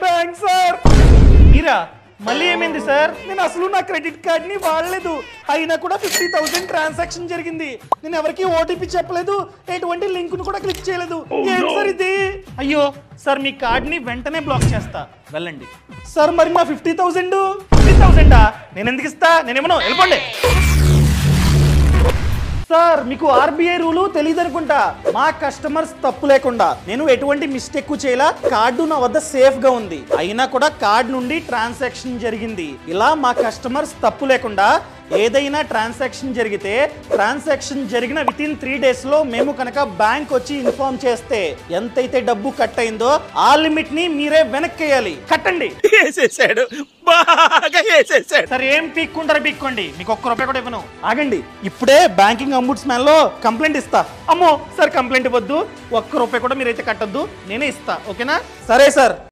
Bank sir. మీరా? మళ్ళీ ఏమైంది sir? నేను అసలు నా క్రెడిట్ కార్డ్ ని వాడలేదు, అయినా కూడా 50,000 ట్రాన్సాక్షన్ జరిగింది. నేను ఎవరికి ఓటీపీ చెప్పలేదు, ఎటువంటి లింక్ ను కూడా క్లిక్ చేయలేదు. ఏం సార్ ఇది? అయ్యో సార్, మీ కార్డ్ని వెంటనే బ్లాక్ చేస్తా, వెళ్ళండి. సార్ మరి నా 50,000? 50,000 నేను ఎందుకు ఇస్తా? నేనేమో వెళ్ళిపోండి. సార్ మీకు ఆర్బీఐ రూలు తెలియదు అనుకుంటా. మా కస్టమర్స్ తప్పు లేకుండా నేను ఎటువంటి మిస్టేక్ చేయలా, కార్డు నా వద్ద సేఫ్ గా ఉంది, అయినా కూడా కార్డు నుండి ట్రాన్సాక్షన్ జరిగింది. ఇలా మా కస్టమర్స్ తప్పు లేకుండా ఏదైనా ట్రాన్సాక్షన్ జరిగితే ట్రాన్సాక్షన్ జరిగిన విత్ ఇన్ 3 days లో మేము కనుక బ్యాంక్ వచ్చి ఇన్ఫార్మ్ చేస్తే ఎంతైతే డబ్బు కట్ అయిందో ఆ లిమిట్ ని మీరే వెనక్కేయాలి. కట్టండి. వేసేసాడు, బాగా వేసేసాడు. సార్ ఏం పీక్కుంటారో పీక్కోండి, మీకు ₹1 కూడా ఇవ్వను. ఆగండి, ఇప్పుడే బ్యాంకింగ్ అంబుడ్స్‌మ్యాన్ లో కంప్లైంట్ ఇస్తా. అమ్మో సార్, కంప్లైంట్ ఇవ్వద్దు, ₹1 కూడా మీరైతే కట్టద్దు, నేనే ఇస్తా, ఓకేనా? సరే సార్.